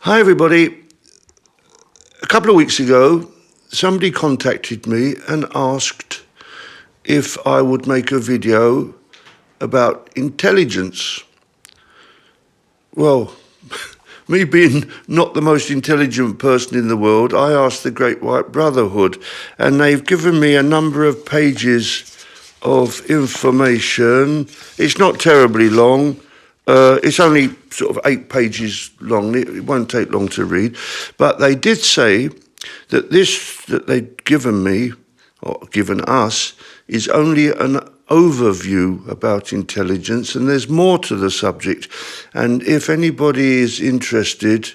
Hi everybody. A couple of weeks ago, somebody contacted me and asked if I would make a video about intelligence. Well, me being not the most intelligent person in the world, I asked the Great White Brotherhood, and they've given me a number of pages of information. It's not terribly long. It's only sort of 8 pages long. It won't take long to read. But they did say that this that they'd given me, or given us, is only an overview about intelligence, and there's more to the subject. And if anybody is interested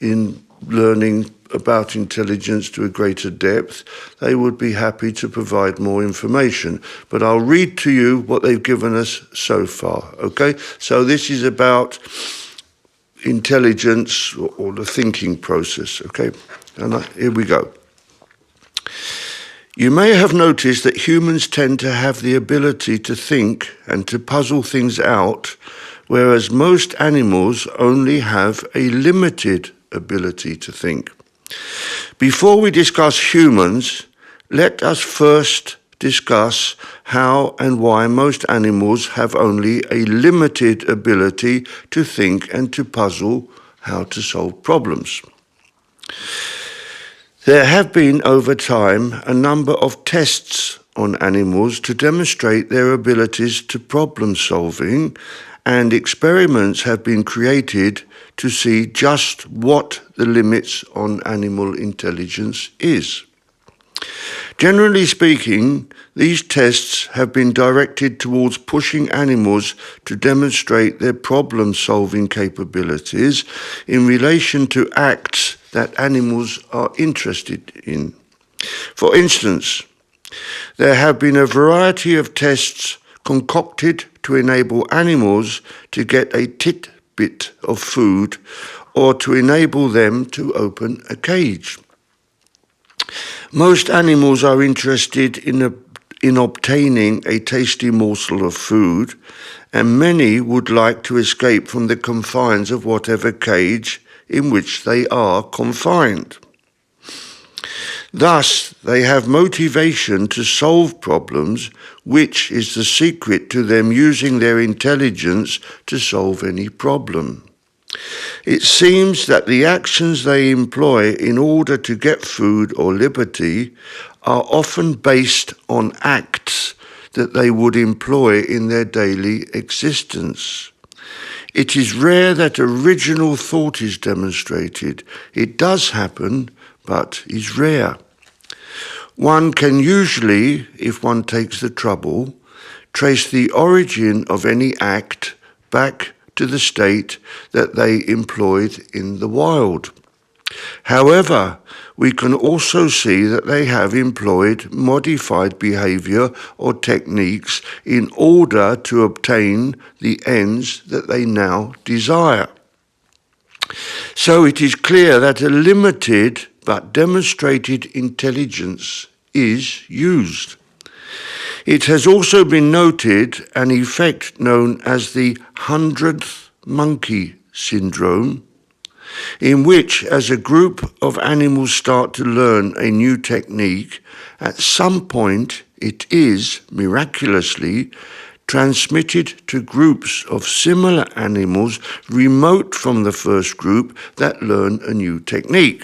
in learning about intelligence to a greater depth, they would be happy to provide more information. But I'll read to you what they've given us so far, okay? So this is about intelligence or the thinking process, okay? And here we go. You may have noticed that humans tend to have the ability to think and to puzzle things out, whereas most animals only have a limited ability to think. Before we discuss humans, let us first discuss how and why most animals have only a limited ability to think and to puzzle how to solve problems. There have been over time a number of tests on animals to demonstrate their abilities to problem solving, and experiments have been created to see just what the limits on animal intelligence is. Generally speaking, these tests have been directed towards pushing animals to demonstrate their problem-solving capabilities in relation to acts that animals are interested in. For instance, there have been a variety of tests concocted to enable animals to get a tidbit of food or to enable them to open a cage. Most animals are interested in obtaining a tasty morsel of food, and many would like to escape from the confines of whatever cage in which they are confined. Thus, they have motivation to solve problems, which is the secret to them using their intelligence to solve any problem. It seems that the actions they employ in order to get food or liberty are often based on acts that they would employ in their daily existence. It is rare that original thought is demonstrated. It does happen, but is rare. One can usually, if one takes the trouble, trace the origin of any act back to the state that they employed in the wild. However, we can also see that they have employed modified behavior or techniques in order to obtain the ends that they now desire. So it is clear that a limited but demonstrated intelligence is used. It has also been noted an effect known as the 100th monkey syndrome, in which, as a group of animals start to learn a new technique, at some point it is, miraculously, transmitted to groups of similar animals remote from the first group that learn a new technique.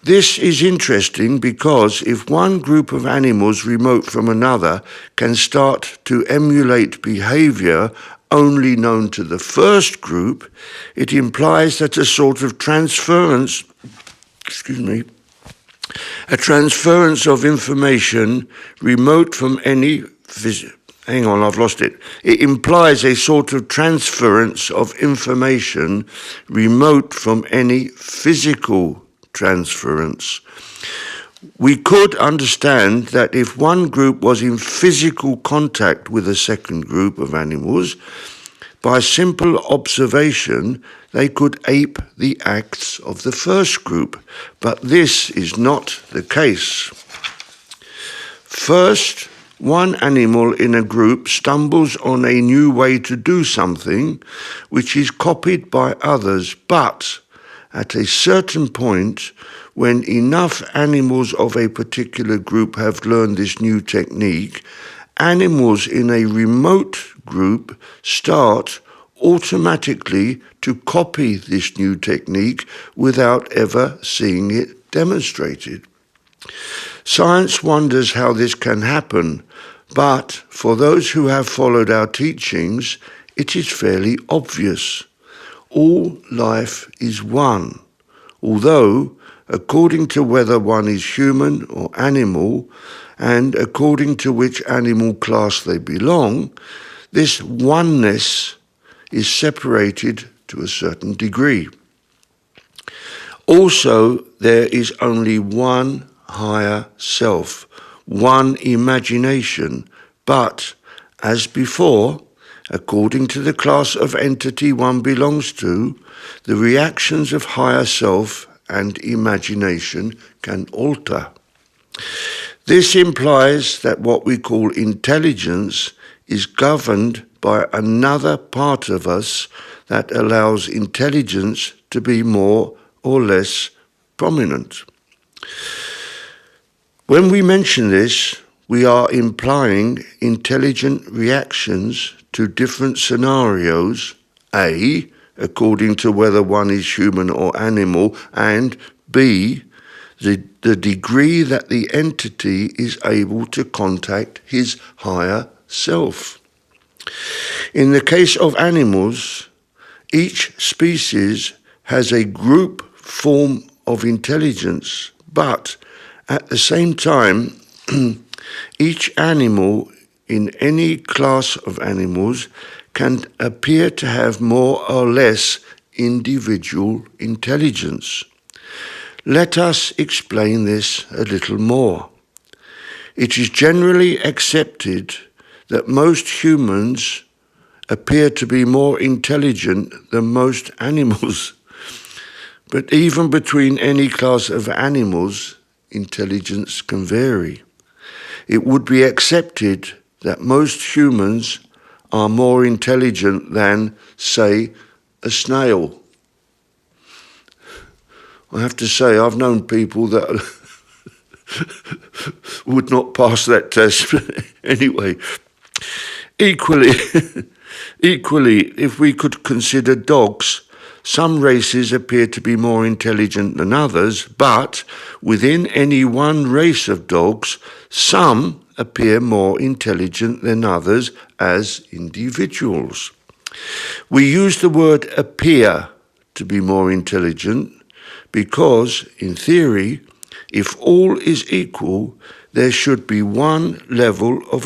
This is interesting because if one group of animals remote from another can start to emulate behavior only known to the first group, it implies that a sort of transference of information remote from any It implies a sort of transference of information remote from any physical transference. We could understand that if one group was in physical contact with a second group of animals, by simple observation, they could ape the acts of the first group, but this is not the case. First, one animal in a group stumbles on a new way to do something, which is copied by others, but at a certain point, when enough animals of a particular group have learned this new technique, animals in a remote group start automatically to copy this new technique without ever seeing it demonstrated. Science wonders how this can happen, but for those who have followed our teachings, it is fairly obvious. All life is one, although, according to whether one is human or animal, and according to which animal class they belong, this oneness is separated to a certain degree. Also, there is only one higher self, one imagination, but, as before, according to the class of entity one belongs to, the reactions of higher self and imagination can alter. This implies that what we call intelligence is governed by another part of us that allows intelligence to be more or less prominent. When we mention this, we are implying intelligent reactions to different scenarios, A, according to whether one is human or animal, and B, the degree that the entity is able to contact his higher self. In the case of animals, each species has a group form of intelligence, but at the same time, each animal in any class of animals can appear to have more or less individual intelligence. Let us explain this a little more. It is generally accepted that most humans appear to be more intelligent than most animals. But even between any class of animals, intelligence can vary. It would be accepted that most humans are more intelligent than, say, a snail. I have to say, I've known people that would not pass that test. Anyway, equally, if we could consider dogs, some races appear to be more intelligent than others, but within any one race of dogs, some appear more intelligent than others as individuals. We use the word appear to be more intelligent because, in theory, if all is equal, there should be one level of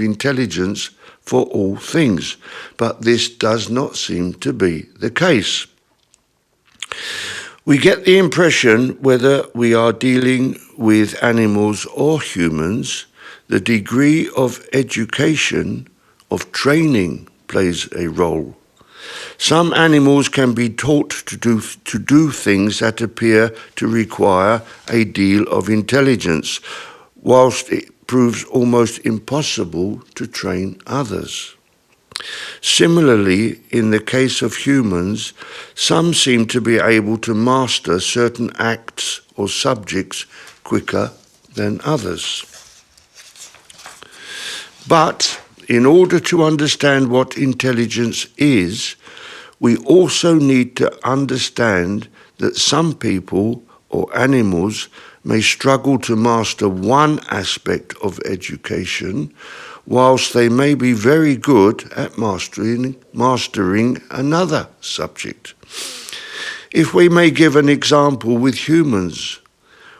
intelligence for all things, but this does not seem to be the case. We get the impression, whether we are dealing with animals or humans, the degree of education, of training, plays a role. Some animals can be taught to do things that appear to require a deal of intelligence, whilst it proves almost impossible to train others. Similarly, in the case of humans, some seem to be able to master certain acts or subjects quicker than others. But in order to understand what intelligence is, we also need to understand that some people or animals may struggle to master one aspect of education, whilst they may be very good at mastering another subject. If we may give an example with humans,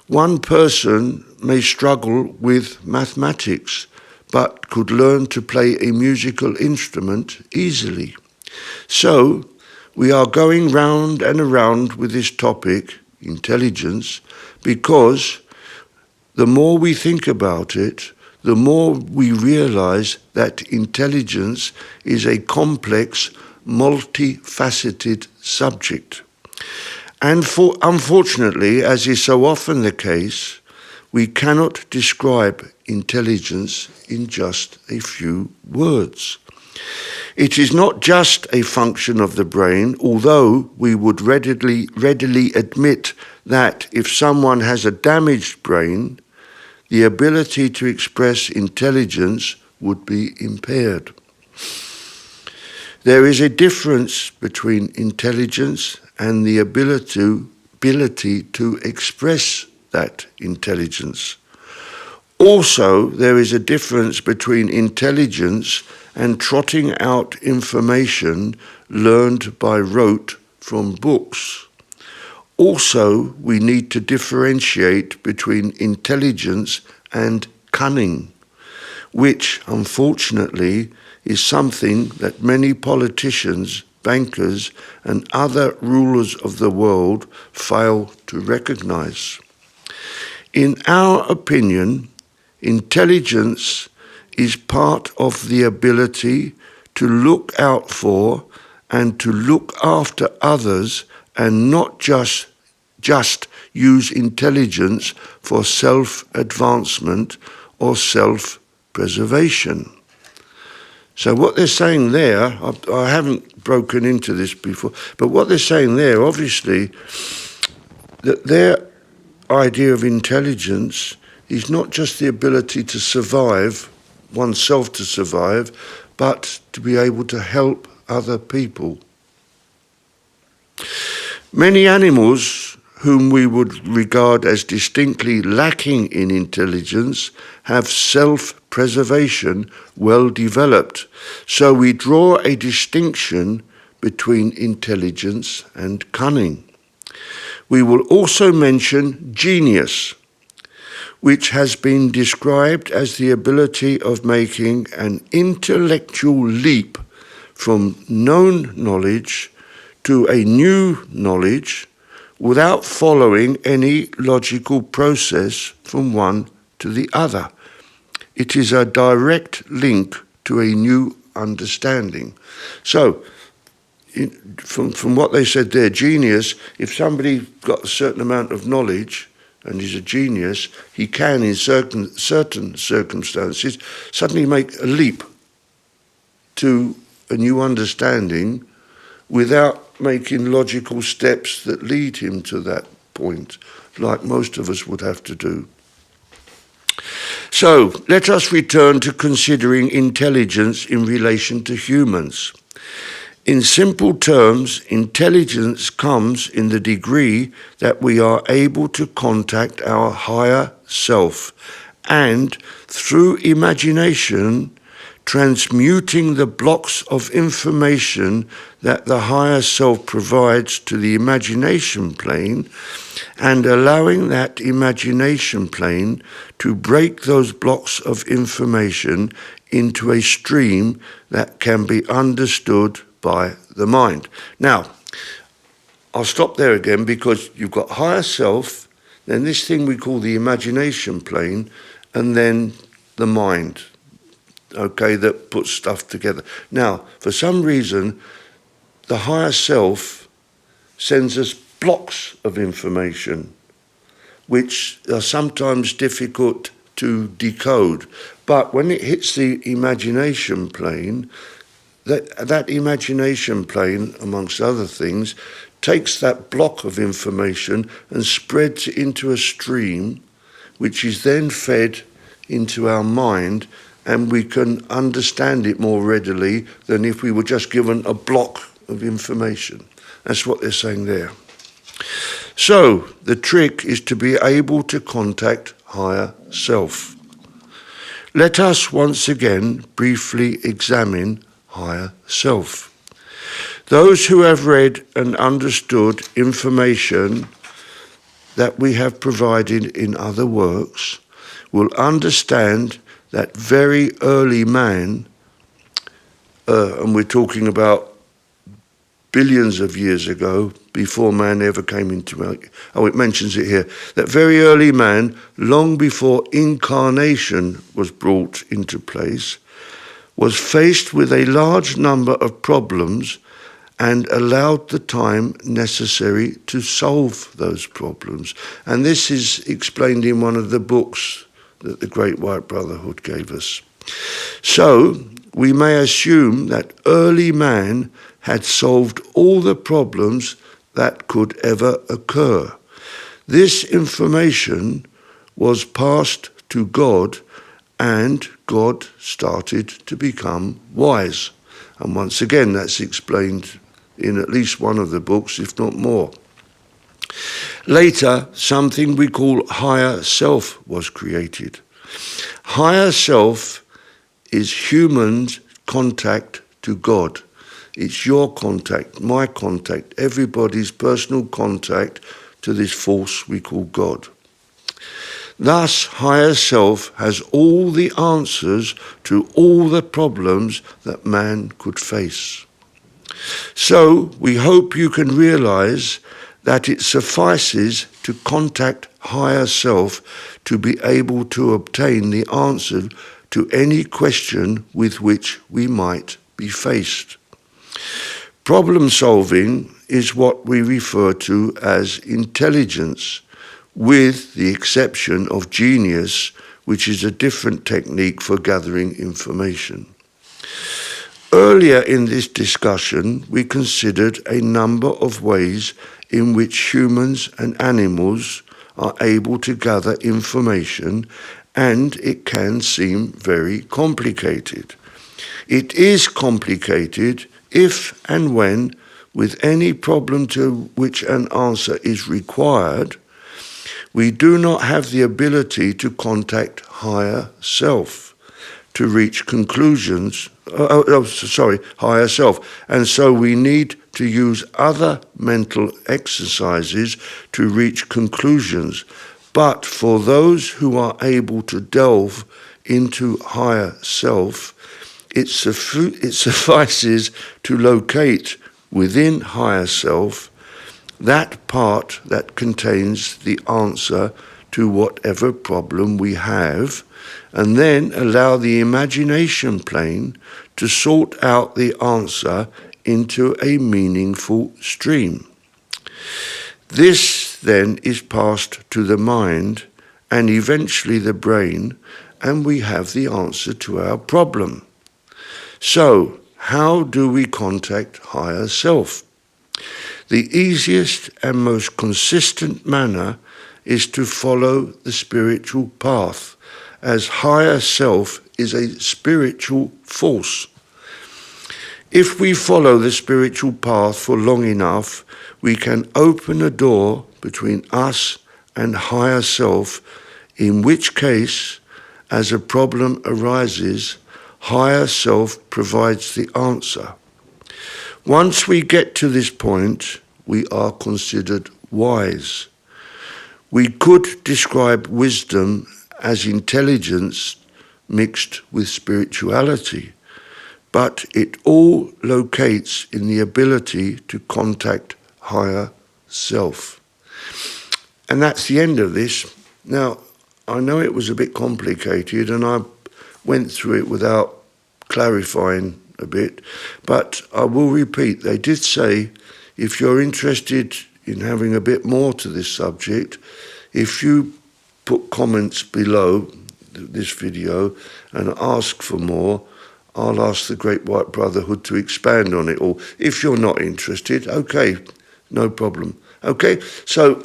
one person may struggle with mathematics, but could learn to play a musical instrument easily. So, we are going round and around with this topic, intelligence, because the more we think about it, the more we realize that intelligence is a complex, multifaceted subject. And unfortunately, as is so often the case, we cannot describe intelligence in just a few words. It is not just a function of the brain, although we would readily admit that if someone has a damaged brain, the ability to express intelligence would be impaired. There is a difference between intelligence and the ability to express that intelligence. Also, there is a difference between intelligence and trotting out information learned by rote from books. Also, we need to differentiate between intelligence and cunning, which, unfortunately, is something that many politicians, bankers, and other rulers of the world fail to recognize. In our opinion, intelligence is part of the ability to look out for and to look after others and not just use intelligence for self-advancement or self-preservation. So what they're saying there, I haven't broken into this before, but what they're saying there, obviously, that their idea of intelligence is not just the ability to survive, oneself to survive, but to be able to help other people. Many animals whom we would regard as distinctly lacking in intelligence have self-preservation well developed. So we draw a distinction between intelligence and cunning. We will also mention genius, which has been described as the ability of making an intellectual leap from known knowledge to a new knowledge without following any logical process from one to the other. It is a direct link to a new understanding. So, from what they said there, genius, if somebody got a certain amount of knowledge and is a genius, he can, in certain circumstances, suddenly make a leap to a new understanding without making logical steps that lead him to that point, like most of us would have to do. So, let us return to considering intelligence in relation to humans. In simple terms, intelligence comes in the degree that we are able to contact our higher self and, through imagination, transmuting the blocks of information that the higher self provides to the imagination plane and allowing that imagination plane to break those blocks of information into a stream that can be understood by the mind. Now, I'll stop there again because you've got higher self, then this thing we call the imagination plane, and then the mind. Okay, that puts stuff together. Now, for some reason, the higher self sends us blocks of information, which are sometimes difficult to decode. But when it hits the imagination plane, that imagination plane, amongst other things, takes that block of information and spreads it into a stream, which is then fed into our mind, and we can understand it more readily than if we were just given a block of information. That's what they're saying there. So, the trick is to be able to contact higher self. Let us once again briefly examine higher self. Those who have read and understood information that we have provided in other works will understand that very early man, and we're talking about billions of years ago, before man ever came into it mentions it here, that very early man, long before incarnation was brought into place, was faced with a large number of problems and allowed the time necessary to solve those problems. And this is explained in one of the books that the Great White Brotherhood gave us. So, we may assume that early man had solved all the problems that could ever occur. This information was passed to God, and God started to become wise. And once again, that's explained in at least one of the books, if not more. Later, something we call higher self was created. Higher self is human's contact to God. It's your contact, my contact, everybody's personal contact to this force we call God. Thus, higher self has all the answers to all the problems that man could face. So, we hope you can realize that it suffices to contact higher self to be able to obtain the answer to any question with which we might be faced. Problem solving is what we refer to as intelligence, with the exception of genius, which is a different technique for gathering information. Earlier in this discussion, we considered a number of ways in which humans and animals are able to gather information, and it can seem very complicated. It is complicated if and when, with any problem to which an answer is required, we do not have the ability to contact higher self to reach conclusions, higher self. And so we need to use other mental exercises to reach conclusions. But for those who are able to delve into higher self, it suffices to locate within higher self that part that contains the answer to whatever problem we have, and then allow the imagination plane to sort out the answer into a meaningful stream. This then is passed to the mind and eventually the brain, and we have the answer to our problem. So, how do we contact higher self? The easiest and most consistent manner is to follow the spiritual path, as higher self is a spiritual force. If we follow the spiritual path for long enough, we can open a door between us and higher self, in which case, as a problem arises, higher self provides the answer. Once we get to this point, we are considered wise. We could describe wisdom as intelligence mixed with spirituality, but it all locates in the ability to contact higher self. And that's the end of this. Now, I know it was a bit complicated, and I went through it without clarifying a bit, but I will repeat, they did say, if you're interested in having a bit more to this subject, if you put comments below this video and ask for more, I'll ask the Great White Brotherhood to expand on it. Or if you're not interested, okay, no problem. Okay, so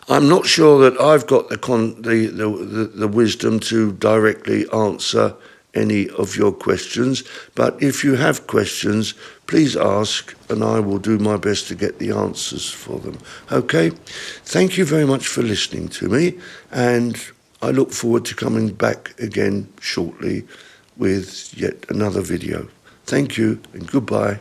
I'm not sure that I've got the wisdom to directly answer any of your questions, but if you have questions, please ask, and I will do my best to get the answers for them. Okay? Thank you very much for listening to me, and I look forward to coming back again shortly with yet another video. Thank you, and goodbye.